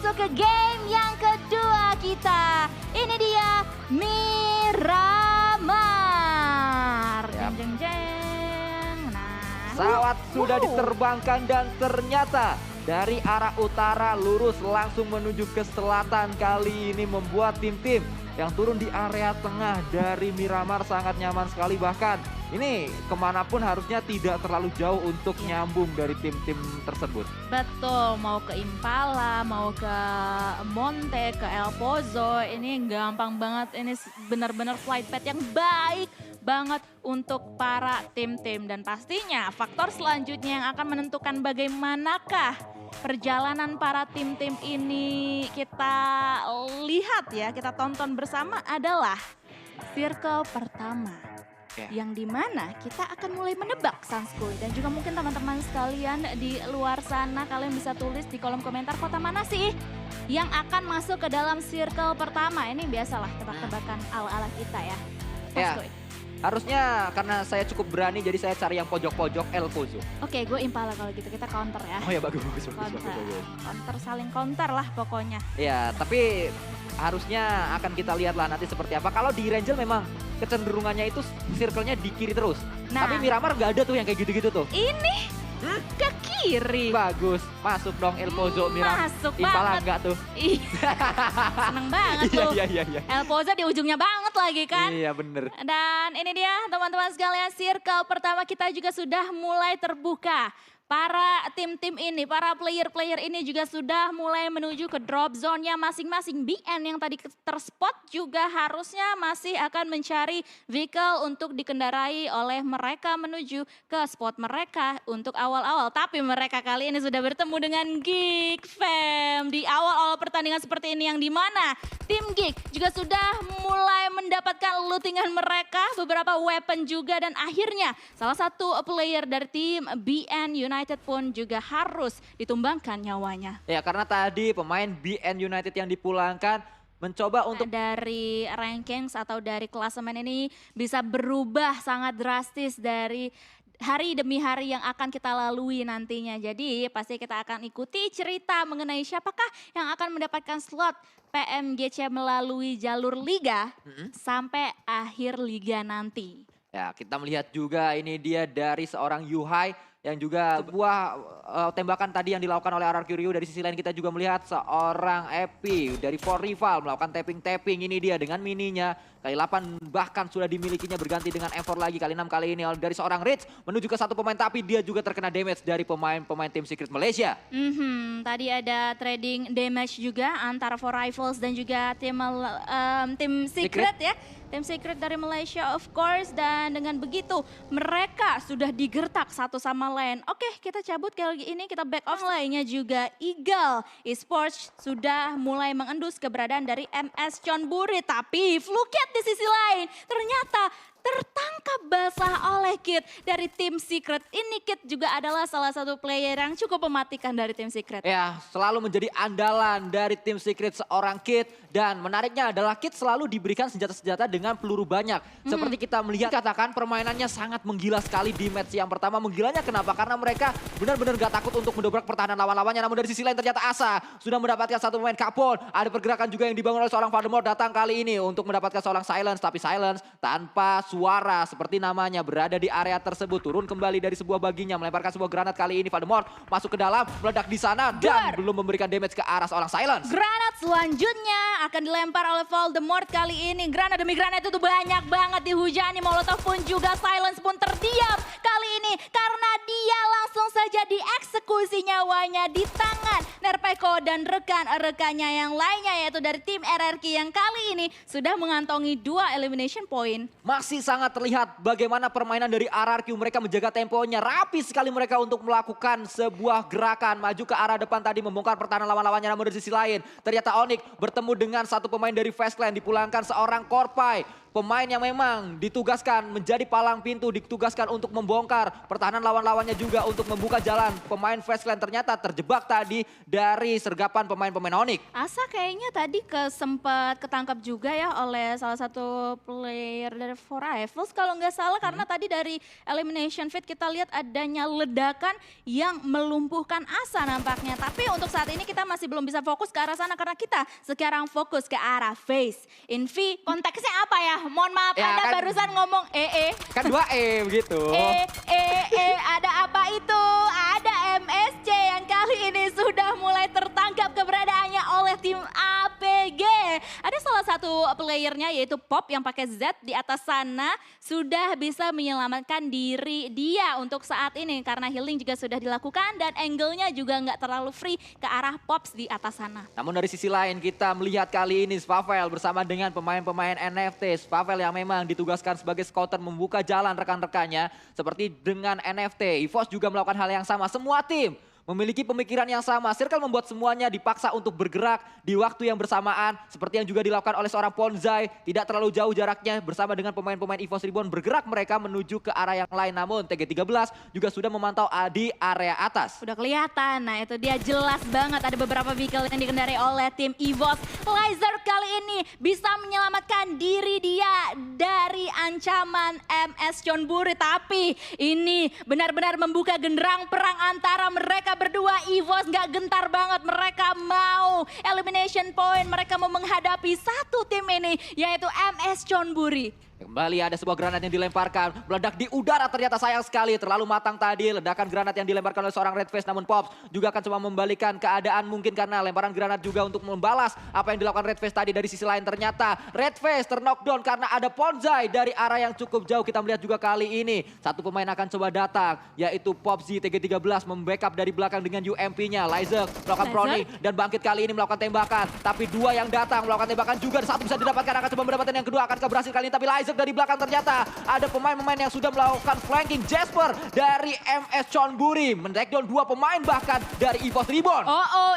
masuk ke game yang kedua kita. Ini dia Miramar. Yap. Jeng jeng jeng. Nah, Pesawat sudah wow. diterbangkan dan ternyata dari arah utara lurus langsung menuju ke selatan. Kali ini membuat tim-tim yang turun di area tengah dari Miramar sangat nyaman sekali. Bahkan ini kemanapun harusnya tidak terlalu jauh untuk nyambung dari tim-tim tersebut. Betul, mau ke Impala, mau ke Monte, ke El Pozo, ini gampang banget. Ini benar-benar flight path yang baik banget untuk para tim-tim. Dan pastinya faktor selanjutnya yang akan menentukan bagaimanakah perjalanan para tim-tim ini kita lihat ya, kita tonton bersama adalah circle pertama. Yang dimana kita akan mulai menebak Sanskuy. Dan juga mungkin teman-teman sekalian di luar sana, kalian bisa tulis di kolom komentar kota mana sih yang akan masuk ke dalam circle pertama. Ini biasalah tebak-tebakan ala-ala kita ya. Ya. Sanskuy. Harusnya karena saya cukup berani jadi saya cari yang pojok-pojok El Pozo. Oke, gue Impala kalau gitu, kita counter ya. Oh ya bagus. Counter, saling counter lah pokoknya. Ya, tapi harusnya akan kita lihat lah nanti seperti apa. Kalau di Rangel memang kecenderungannya itu circle-nya di kiri terus. Nah. Tapi Miramar nggak ada tuh yang kayak gitu-gitu tuh. Ini ke kiri. Bagus, masuk dong El Pozo Miramar. Masuk Impala banget. enggak tuh? Ih, seneng banget tuh. Iya. El Pozo di ujungnya banget lagi kan. Iya bener. Dan ini dia teman-teman sekalian, circle pertama kita juga sudah mulai terbuka. Para tim-tim ini, para player-player ini juga sudah mulai menuju ke drop zone-nya masing-masing. BN yang tadi terspot juga harusnya masih akan mencari vehicle untuk dikendarai oleh mereka menuju ke spot mereka untuk awal-awal. Tapi mereka kali ini sudah bertemu dengan Geek Fam di awal-awal pertandingan seperti ini, yang dimana tim Geek juga sudah mulai mendapatkan lootingan mereka, beberapa weapon juga, dan akhirnya salah satu player dari tim BN United pun juga harus ditumbangkan nyawanya. Ya karena tadi pemain BN United yang dipulangkan mencoba untuk dari rankings atau dari klasemen ini bisa berubah sangat drastis dari hari demi hari yang akan kita lalui nantinya. Jadi pasti kita akan ikuti cerita mengenai siapakah yang akan mendapatkan slot PMGC melalui jalur liga sampai akhir liga nanti. ya kita melihat juga ini dia dari seorang Yuhai yang juga sebuah tembakan tadi yang dilakukan oleh RRQ Rio. Dari sisi lain kita juga melihat seorang Epi dari For Rival melakukan tapping-tapping. Ini dia dengan mininya. Kali 8 bahkan sudah dimilikinya, berganti dengan M4 lagi. Kali 6 kali ini dari seorang Rich menuju ke satu pemain. Tapi dia juga terkena damage dari pemain-pemain tim Secret Malaysia. Tadi ada trading damage juga antara For Rivals dan juga tim Secret ya. Tim Secret dari Malaysia of course. Dan dengan begitu mereka sudah digertak satu sama lain. Oke, kita cabut kali ini, kita back off. Lainnya juga Eagle Esports sudah mulai mengendus keberadaan dari MS Chonburi. Tapi Fluket di sisi lain ternyata tertangkap basah oleh Kit dari tim Secret. Ini Kit juga adalah salah satu player yang cukup mematikan dari tim Secret. Ya, selalu menjadi andalan dari tim Secret seorang Kit. Dan menariknya adalah Kit selalu diberikan senjata-senjata dengan peluru banyak. Seperti kita melihat, katakan permainannya sangat menggila sekali di match yang pertama. Menggilanya kenapa? Karena mereka benar-benar gak takut untuk mendobrak pertahanan lawan-lawannya. Namun dari sisi lain ternyata Asa sudah mendapatkan satu pemain Kapol. Ada pergerakan juga yang dibangun oleh seorang Voldemort datang kali ini untuk mendapatkan seorang Silence. Tapi Silence tanpa suara seperti namanya berada di area tersebut. Turun kembali dari sebuah baginya, melemparkan sebuah granat kali ini. Voldemort masuk ke dalam, meledak di sana dan belum memberikan damage ke arah seorang Silence. Granat selanjutnya akan dilempar oleh Voldemort kali ini. Granat demi granat itu banyak banget dihujani. Molotov pun juga, Silence pun terdiam kali ini karena dia langsung saja dieksekusi nyawanya di tangan Nerpeko dan rekan-rekannya yang lainnya, yaitu dari tim RRQ yang kali ini sudah mengantongi 2 elimination point. Masih sangat terlihat bagaimana permainan dari RRQ. Mereka menjaga temponya, rapi sekali mereka untuk melakukan sebuah gerakan. Maju ke arah depan tadi, membongkar pertahanan lawan-lawannya. Namun dari sisi lain, ternyata Onyx bertemu dengan satu pemain dari Fastclan. Dipulangkan seorang Korpai. Pemain yang memang ditugaskan menjadi palang pintu, ditugaskan untuk membongkar pertahanan lawan-lawannya juga untuk membuka jalan. Pemain Fastclan ternyata terjebak tadi dari sergapan pemain-pemain Onyx. Asa kayaknya tadi sempat ketangkap juga ya oleh salah satu player dari For Rivals kalau nggak salah karena tadi dari elimination feed kita lihat adanya ledakan yang melumpuhkan Asa nampaknya. Tapi untuk saat ini kita masih belum bisa fokus ke arah sana karena kita sekarang fokus ke arah FaZe. Invi konteksnya apa ya? Mohon maaf Ya, Anda kan- barusan ngomong Kan 2E begitu. ada apa itu? Ada MSC yang kali ini sudah mulai tertangkap keberadaannya oleh tim APG. Ada salah satu playernya yaitu Pop yang pakai Z di atas sana sudah bisa menyelamatkan diri dia untuk saat ini karena healing juga sudah dilakukan dan angle-nya juga nggak terlalu free ke arah Pops di atas sana. Namun dari sisi lain kita melihat kali ini Spavel bersama dengan pemain-pemain NFT. Spavel yang memang ditugaskan sebagai scouter membuka jalan rekan-rekannya. Seperti dengan NFT, EVOS juga melakukan hal yang sama. Semua tim memiliki pemikiran yang sama. Circle membuat semuanya dipaksa untuk bergerak di waktu yang bersamaan. Seperti yang juga dilakukan oleh seorang Ponzai. Tidak terlalu jauh jaraknya bersama dengan pemain-pemain EVOS Reborn. Bergerak mereka menuju ke arah yang lain. Namun TG13 juga sudah memantau di area atas. Udah kelihatan, nah itu dia jelas banget ada beberapa vehicle yang dikendarai oleh tim EVOS. Lizard kali ini bisa menyelamatkan diri dia dari ancaman MS Chonburi. Tapi ini benar-benar membuka genderang perang antara mereka berdua. EVOS nggak gentar banget, mereka mau elimination point, mereka mau menghadapi satu tim ini yaitu MS Chonburi. Kembali ada sebuah granat yang dilemparkan, meledak di udara ternyata sayang sekali. Terlalu matang tadi ledakan granat yang dilemparkan oleh seorang Redface. Namun Pops juga akan coba membalikan keadaan mungkin karena lemparan granat juga untuk membalas apa yang dilakukan Redface tadi. Dari sisi lain ternyata Redface terknockdown karena ada Ponzai dari arah yang cukup jauh. Kita melihat juga kali ini satu pemain akan coba datang yaitu Popsy TG13 membackup dari belakang dengan UMP-nya. Lizard melakukan proning dan bangkit kali ini melakukan tembakan. Tapi dua yang datang melakukan tembakan juga. Satu bisa didapatkan, akan coba mendapatkan yang kedua. Akan berhasil kali ini tapi Lizard dari belakang ternyata ada pemain-pemain yang sudah melakukan flanking. Jasper dari MS Chonburi men-takedown dua pemain bahkan dari EVOS Reborn.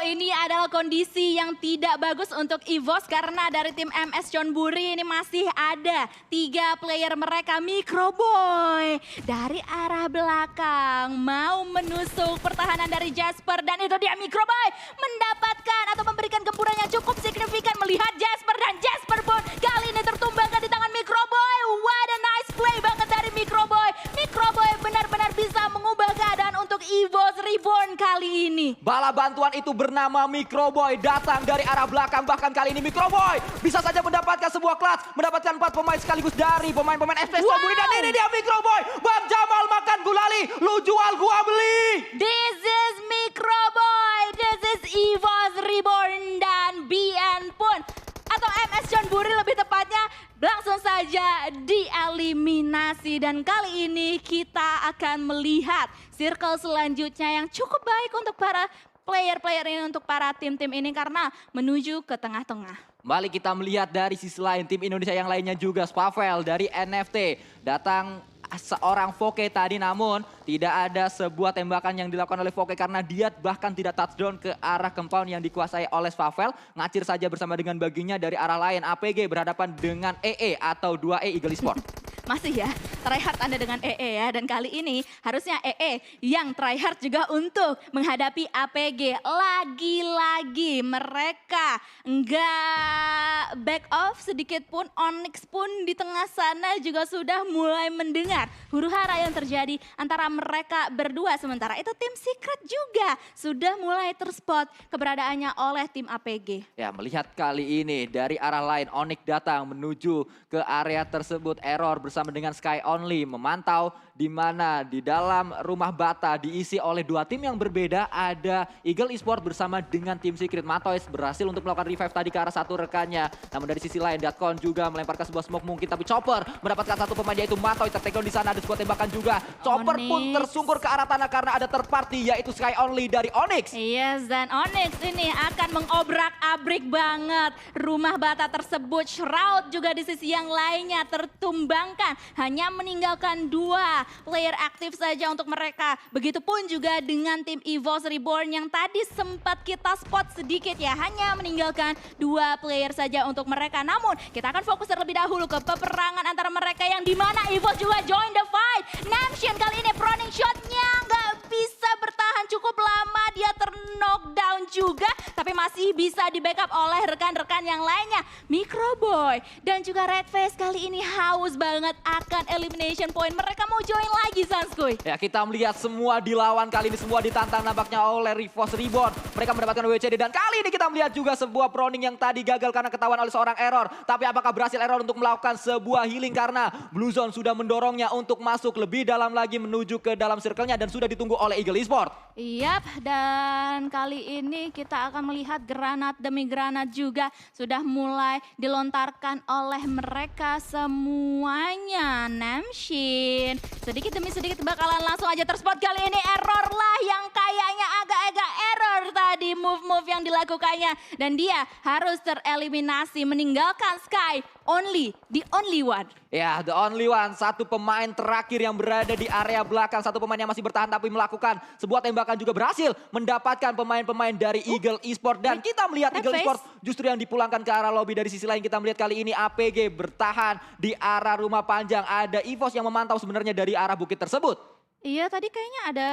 Ini adalah kondisi yang tidak bagus untuk EVOS karena dari tim MS Chonburi ini masih ada 3 player mereka. Microboy dari arah belakang mau menusuk pertahanan dari Jasper dan itu dia Microboy mendapatkan atau memberikan gempuran yang cukup signifikan melihat Jasper dan Jasper pun kali ini tertumbangkan di tangan Microboy. What a nice play banget dari Microboy. Microboy benar-benar bisa mengubah keadaan untuk EVOS Reborn kali ini. Bala bantuan itu bernama Microboy datang dari arah belakang. Bahkan kali ini Microboy bisa saja mendapatkan sebuah clutch. Mendapatkan 4 pemain sekaligus dari pemain-pemain FPS Chonburi. Dan ini dia Microboy. Bang Jamal makan gulali. Lu jual gua beli. This is Microboy. This is EVOS Reborn dan BN pun atau MS Chonburi lebih tepatnya langsung saja dieliminasi. Dan kali ini kita akan melihat circle selanjutnya yang cukup baik untuk para player-player ini, untuk para tim-tim ini karena menuju ke tengah-tengah. Kembali kita melihat dari sisi lain tim Indonesia yang lainnya juga. Spavel dari NFT datang seorang Voke tadi, namun tidak ada sebuah tembakan yang dilakukan oleh Voke karena dia bahkan tidak touchdown ke arah compound yang dikuasai oleh Spavel. Ngacir saja bersama dengan baginya dari arah lain. APG berhadapan dengan EE atau 2E Eagle Esport. Masih ya, tryhard Anda dengan EE ya. Dan kali ini harusnya EE yang tryhard juga untuk menghadapi APG. Lagi-lagi mereka nggak back off sedikit pun. Onyx pun di tengah sana juga sudah mulai mendengar huru-hara yang terjadi antara mereka berdua. Sementara itu tim Secret juga sudah mulai terspot keberadaannya oleh tim APG. Ya, melihat kali ini dari arah lain Onyx datang menuju ke area tersebut. Error bersama dengan Sky Only memantau di mana di dalam rumah bata diisi oleh 2 tim yang berbeda. Ada Eagle Esport bersama dengan tim Secret. Matois berhasil untuk melakukan revive tadi ke arah satu rekannya. Namun dari sisi lain Datkon juga melemparkan sebuah smoke mungkin, tapi Chopper mendapatkan satu pemain yaitu Matois. Tertakedown di sana, ada sebuah tembakan juga. Chopper pun tersungkur ke arah tanah karena ada third party yaitu Sky Only dari Onyx. Yes, dan Onyx ini akan mengobrak-abrik banget rumah bata tersebut. Shroud juga di sisi yang lainnya tertumbangkan. Hanya meninggalkan 2 player aktif saja untuk mereka. Begitupun juga dengan tim EVOS Reborn yang tadi sempat kita spot sedikit ya. Hanya meninggalkan 2 player saja untuk mereka. Namun kita akan fokus terlebih dahulu ke peperangan antara mereka yang dimana EVOS juga join the fight. Namshin kali ini proning shotnya nggak bisa bertahan cukup lama. Dia terknockdown down juga, tapi masih bisa di backup oleh rekan-rekan yang lainnya. Microboy dan juga Redface kali ini haus banget akan elimination point. Mereka mau join lagi Sanskuy. Ya, kita melihat semua dilawan kali ini, semua ditantang nampaknya oleh Rivos Reborn. Mereka mendapatkan WCD dan kali ini kita melihat juga sebuah proning yang tadi gagal karena ketahuan oleh seorang error. Tapi apakah berhasil error untuk melakukan sebuah healing karena Blue Zone sudah mendorongnya untuk masuk lebih dalam lagi menuju ke dalam circle-nya dan sudah ditunggu oleh Eagle Esport. Yap, dan kali ini kita akan melihat granat demi granat juga sudah mulai dilontarkan oleh mereka semuanya. Namshin sedikit demi sedikit bakalan langsung aja terspot kali ini. Error lah yang kayaknya agak-agak error tadi move-move yang dilakukannya. Dan dia harus tereliminasi meninggalkan Sky. The only one. Ya, the only one. Satu pemain terakhir yang berada di area belakang. Satu pemain yang masih bertahan tapi melakukan sebuah tembakan juga berhasil mendapatkan pemain-pemain dari Eagle Esport. Dan kita melihat Eagle Esport justru yang dipulangkan ke arah lobby. Dari sisi lain kita melihat kali ini APG bertahan di arah rumah panjang. Ada EVOS yang memantau sebenarnya dari arah bukit tersebut. Iya, tadi kayaknya ada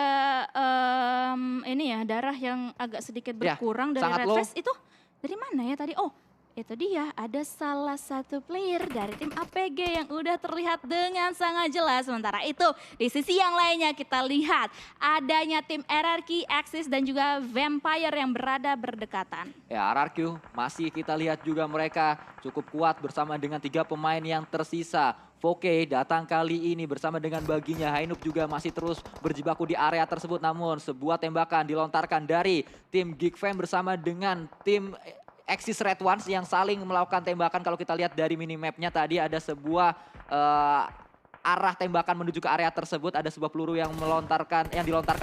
ini ya, darah yang agak sedikit berkurang dari Redface. Itu dari mana ya tadi? Oh, itu dia, ada salah satu player dari tim APG yang udah terlihat dengan sangat jelas. Sementara itu di sisi yang lainnya kita lihat adanya tim RRQ, Axis dan juga Vampire yang berada berdekatan. Ya, RRQ masih kita lihat juga mereka cukup kuat bersama dengan 3 pemain yang tersisa. Voke datang kali ini bersama dengan baginya. Hainup juga masih terus berjibaku di area tersebut. Namun sebuah tembakan dilontarkan dari tim Geekfam bersama dengan tim Axis Red Ones yang saling melakukan tembakan. Kalau kita lihat dari minimapnya tadi ada sebuah arah tembakan menuju ke area tersebut. Ada sebuah peluru yang dilontarkan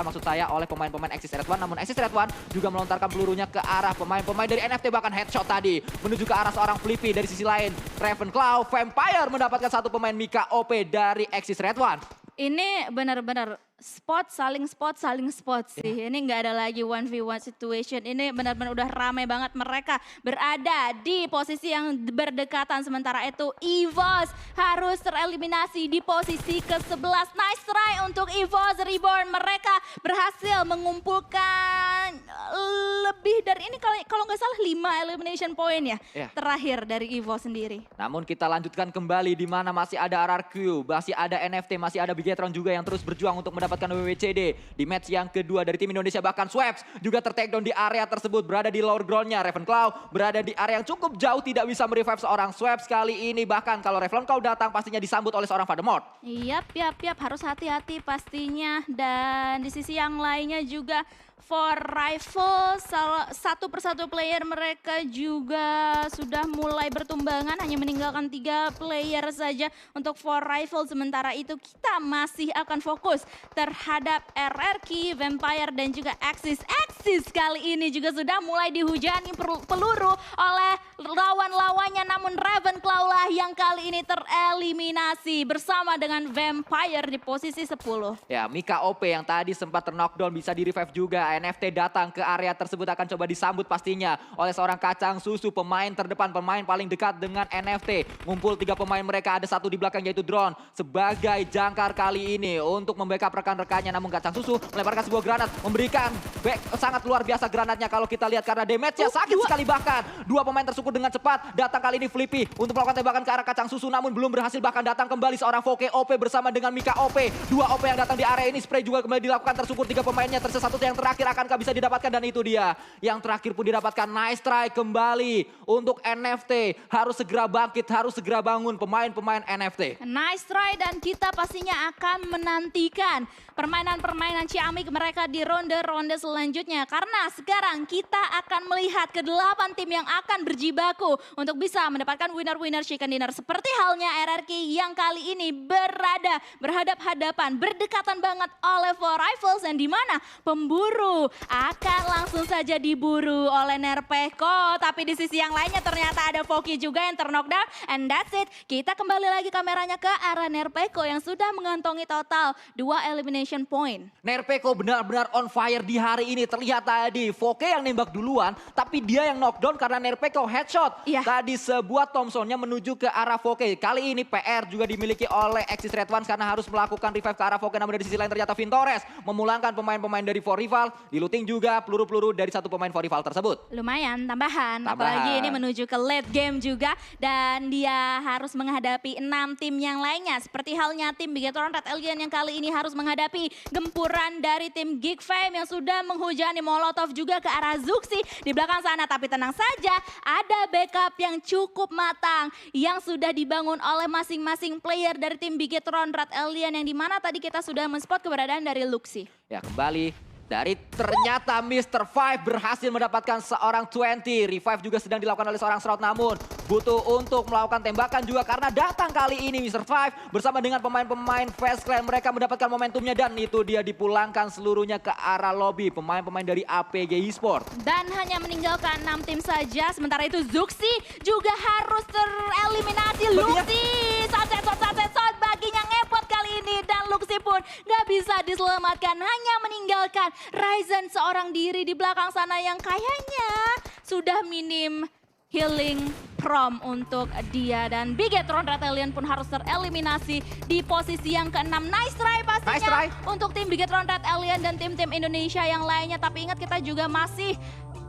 maksud saya oleh pemain-pemain Axis Red One. Namun Axis Red One juga melontarkan pelurunya ke arah pemain-pemain dari NFT, bahkan headshot tadi menuju ke arah seorang Flippy. Dari sisi lain Ravenclaw Vampire mendapatkan satu pemain Mika OP dari Axis Red One. Ini benar-benar saling spot sih. Ini nggak ada lagi 1v1 situation. Ini benar-benar udah ramai banget, mereka berada di posisi yang berdekatan. Sementara itu EVOS harus tereliminasi di posisi ke-11. Nice try untuk EVOS Reborn. Mereka berhasil mengumpulkan lebih dari ini, kalau nggak salah 5 elimination point ya. Terakhir dari EVOS sendiri. Namun kita lanjutkan kembali di mana masih ada RRQ, masih ada NFT, masih ada Bigetron juga yang terus berjuang untuk mendapatkan WWCD di match yang kedua dari tim Indonesia. Bahkan Swaps juga tertakedown di area tersebut, berada di lower groundnya. Ravenclaw berada di area yang cukup jauh, tidak bisa merevive seorang Swaps kali ini. Bahkan kalau Ravenclaw datang pastinya disambut oleh seorang Voldemort. Yap, harus hati-hati pastinya. Dan di sisi yang lainnya juga For Rifle, satu persatu player mereka juga sudah mulai bertumbangan, hanya meninggalkan 3 player saja untuk For Rifle. Sementara itu kita masih akan fokus terhadap RRQ, Vampire dan juga Axis. Axis kali ini juga sudah mulai dihujani peluru oleh lawan-lawannya, namun Ravenclaw lah yang kali ini tereliminasi bersama dengan Vampire di posisi 10. Ya, Mika OP yang tadi sempat terknockdown bisa di-revive juga. NFT datang ke area tersebut, akan coba disambut pastinya oleh seorang Kacang Susu, pemain terdepan, pemain paling dekat dengan NFT. Ngumpul 3 pemain mereka, ada satu di belakang yaitu Drone sebagai jangkar kali ini untuk membackup rekan-rekannya. Namun Kacang Susu melemparkan sebuah granat, memberikan sangat luar biasa granatnya kalau kita lihat karena damage-nya sakit sekali. Bahkan 2 pemain tersebut dengan cepat datang kali ini Flippy untuk melakukan tembakan ke arah Kacang Susu, namun belum berhasil. Bahkan datang kembali seorang Voke OP bersama dengan Mika OP. 2 OP yang datang di area ini, spray juga kembali dilakukan, tersukur 3 pemainnya, tersisa satu yang terakhir. Akankah bisa didapatkan? Dan itu dia yang terakhir pun didapatkan. Nice try kembali untuk NFT. Harus segera bangkit, harus segera bangun pemain-pemain NFT. Nice try, dan kita pastinya akan menantikan permainan-permainan ciamik mereka di ronde-ronde selanjutnya. Karena sekarang kita akan melihat ke-8 tim yang akan berjibaku untuk bisa mendapatkan winner-winner chicken dinner. Seperti halnya RRQ yang kali ini berada berhadap-hadapan, berdekatan banget oleh For Rifles, yang dimana pemburu akan langsung saja diburu oleh Nerpeko. Tapi di sisi yang lainnya ternyata ada Voki juga yang terknockdown. And that's it. Kita kembali lagi kameranya ke arah Nerpeko yang sudah mengantongi total 2 elimination point. Nerpeko benar-benar on fire di hari ini. Terlihat lihat tadi, Voke yang nembak duluan, tapi dia yang knockdown karena Nerpeko headshot. Iya. Tadi sebuah Thompsonnya menuju ke arah Voke. Kali ini PR juga dimiliki oleh Axis Red One karena harus melakukan revive ke arah Voke. Namun dari sisi lain ternyata Vintores memulangkan pemain-pemain dari For Rival. Di-looting juga peluru-peluru dari satu pemain For Rival tersebut. Lumayan tambahan, apalagi ini menuju ke late game juga. Dan dia harus menghadapi 6 tim yang lainnya. Seperti halnya tim Bigetron Red Alien yang kali ini harus menghadapi gempuran dari tim Geek Fam yang sudah menghujani Molotov juga ke arah Zuxi di belakang sana. Tapi tenang saja, ada backup yang cukup matang yang sudah dibangun oleh masing-masing player dari tim Bigetron Red Alien yang dimana tadi kita sudah men-spot keberadaan dari Luxi. Ya kembali. Dari ternyata Mr. Five berhasil mendapatkan seorang 20. Revive juga sedang dilakukan oleh seorang Shroud, namun butuh untuk melakukan tembakan juga karena datang kali ini Mr. Five bersama dengan pemain-pemain Fast Clan. Mereka mendapatkan momentumnya dan itu dia dipulangkan seluruhnya ke arah lobby pemain-pemain dari APG Esport. Dan hanya meninggalkan 6 tim saja, sementara itu Zuxi juga harus tereliminasi. Luxi, sunset shot baginya ngepot kali ini dan Luxi pun gak bisa diselamatkan, hanya meninggalkan Ryzen seorang diri di belakang sana yang kayaknya sudah minim healing prom untuk dia. Dan Bigetron Red Alien pun harus tereliminasi di posisi yang ke-6. Nice try pastinya Nice try untuk tim Bigetron Red Alien dan tim-tim Indonesia yang lainnya. Tapi ingat kita juga masih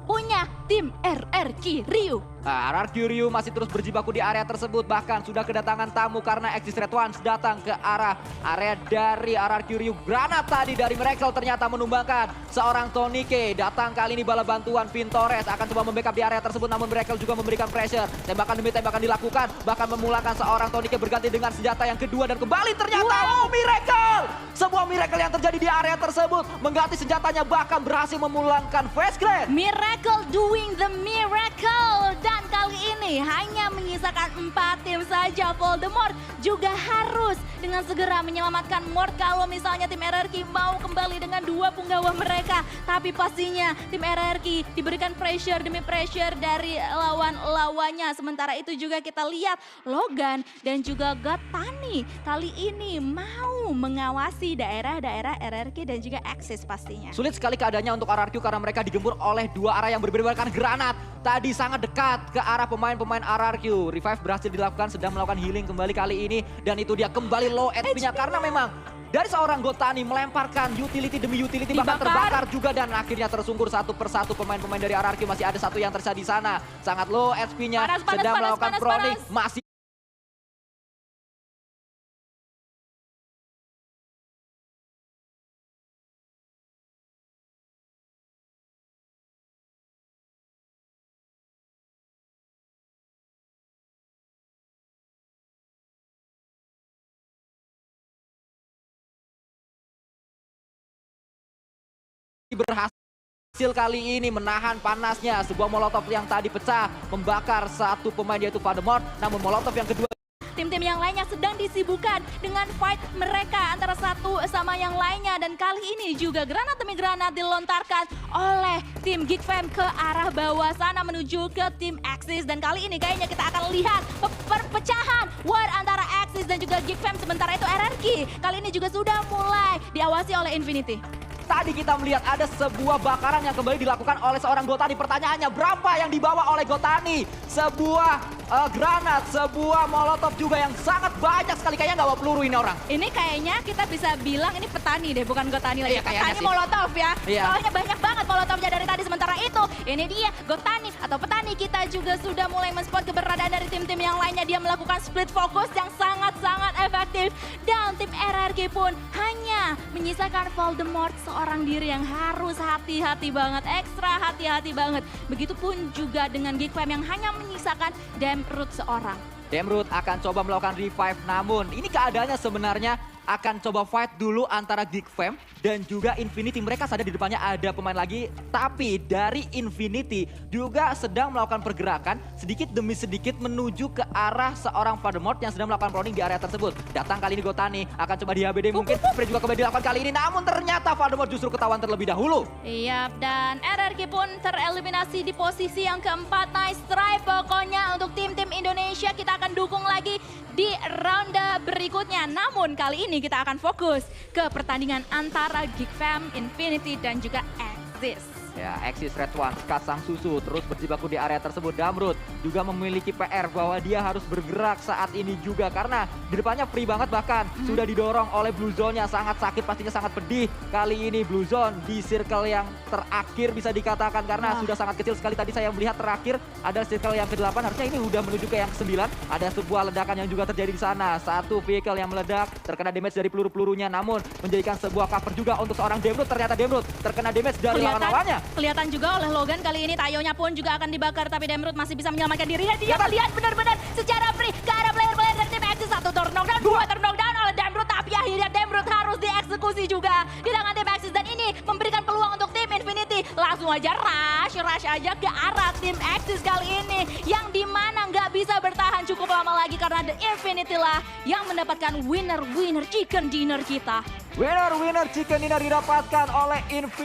punya tim RRQ Ryu. Nah, RRQ Ryu masih terus berjibaku di area tersebut. Bahkan sudah kedatangan tamu karena Axis Red One datang ke arah area dari RRQ Ryu. Granat tadi dari Miracle ternyata menumbangkan seorang Tonike. Datang kali ini bala bantuan Vintores akan coba membackup di area tersebut. Namun Miracle juga memberikan pressure. Tembakan demi tembakan dilakukan. Bahkan memulangkan seorang Tonike berganti dengan senjata yang kedua. Dan kembali ternyata Miracle! Sebuah Miracle yang terjadi di area tersebut. Mengganti senjatanya bahkan berhasil memulangkan Fast Clan. Miracle doing the miracle. Dan kali ini hanya menyisakan 4 tim saja. Voldemort juga harus dengan segera menyelamatkan Mort kalau misalnya tim RRQ mau kembali dengan 2 punggawa mereka. Tapi pastinya tim RRQ diberikan pressure demi pressure dari lawan-lawannya. Sementara itu juga kita lihat Logan dan juga Gotani kali ini mau mengawasi daerah-daerah RRQ dan juga Axis pastinya. Sulit sekali keadaannya untuk RRQ karena mereka digempur oleh 2 arah yang berbeda. Bahkan granat tadi sangat dekat ke arah pemain-pemain RRQ. Revive berhasil dilakukan, sedang melakukan healing kembali kali ini. Dan itu dia kembali low HP-nya karena memang dari seorang Gotani melemparkan utility demi utility. Bahkan terbakar juga dan akhirnya tersungkur satu persatu pemain-pemain dari RRQ. Masih ada satu yang tersisa di sana. Sangat low HP-nya, sedang melakukan proning. Masih berhasil kali ini menahan panasnya. Sebuah molotov yang tadi pecah membakar satu pemain yaitu Voldemort. Namun molotov yang kedua, tim-tim yang lainnya sedang disibukkan dengan fight mereka antara satu sama yang lainnya. Dan kali ini juga granat demi granat dilontarkan oleh tim Geek Fam ke arah bawah sana menuju ke tim Axis. Dan kali ini kayaknya kita akan lihat perpecahan war antara Axis dan juga Geek Fam. Sementara itu RRQ kali ini juga sudah mulai diawasi oleh Infinity. tadi kita melihat ada sebuah bakaran yang kembali dilakukan oleh seorang Gotani. Pertanyaannya berapa yang dibawa oleh Gotani? Sebuah granat, sebuah molotov juga yang sangat banyak sekali. Kayaknya nggak bawa peluru ini orang. Ini kayaknya kita bisa bilang ini petani deh, bukan Gotani lagi. Iya, kayaknya Petani sih. molotov ya. Iya. Soalnya banyak banget molotovnya dari tadi. Sementara itu ini dia Gotani atau petani kita juga sudah mulai men-spot keberadaan dari tim-tim yang lainnya. Dia melakukan split fokus yang sangat-sangat efektif. Dan tim RRQ pun hanya menyisakan Voldemort seorang diri yang harus hati-hati banget, ekstra hati-hati banget. Begitupun juga dengan Geek Fam yang hanya menyisakan Damroot seorang. Damroot akan coba melakukan revive, namun ini keadaannya sebenarnya akan coba fight dulu antara Geek Fam dan juga Infinity. Mereka sadar di depannya ada pemain lagi, tapi dari Infinity juga sedang melakukan pergerakan sedikit demi sedikit menuju ke arah seorang Voldemort yang sedang melakukan proning di area tersebut. Datang kali ini Gotani, akan coba di HBD mungkin. Spray juga kembali dilakukan kali ini, namun ternyata Voldemort justru ketahuan terlebih dahulu. Iya, dan RRQ pun tereliminasi di posisi yang keempat. Nice try pokoknya untuk tim-tim Indonesia. Kita akan dukung lagi di ronde berikutnya. Namun kali ini kita akan fokus ke pertandingan antara Geek Fam, Infinity dan juga Axis. Ya, Axis Red One, Kasang Susu terus berjibaku di area tersebut. Damrut juga memiliki PR bahwa dia harus bergerak saat ini juga karena di depannya free banget, bahkan sudah didorong oleh Blue Zone-nya. Sangat sakit, pastinya sangat pedih. Kali ini Blue Zone di circle yang terakhir bisa dikatakan karena sudah sangat kecil sekali. Tadi saya melihat terakhir ada circle yang ke-8, harusnya ini udah menuju ke yang ke-9. Ada sebuah ledakan yang juga terjadi di sana. Satu vehicle yang meledak, terkena damage dari peluru-pelurunya, namun menjadikan sebuah cover juga untuk seorang Damrut. Ternyata Damrut terkena damage dari lawan-lawannya. Kelihatan juga oleh Logan kali ini Tayonya pun juga akan dibakar, tapi Damrut masih bisa menyelamatkan dirinya. Dia melihat benar-benar secara free ke arah player-player dari tim Axis. Satu knockdown, dua knockdown oleh Damrut, tapi akhirnya Damrut harus dieksekusi juga di tangan tim Axis. Dan ini memberikan peluang untuk tim Infinity. Langsung aja rush aja ke arah tim Axis kali ini, yang dimana nggak bisa bertahan cukup lama lagi karena The Infinity lah yang mendapatkan winner chicken dinner kita. Winner chicken dinner didapatkan oleh Infinity.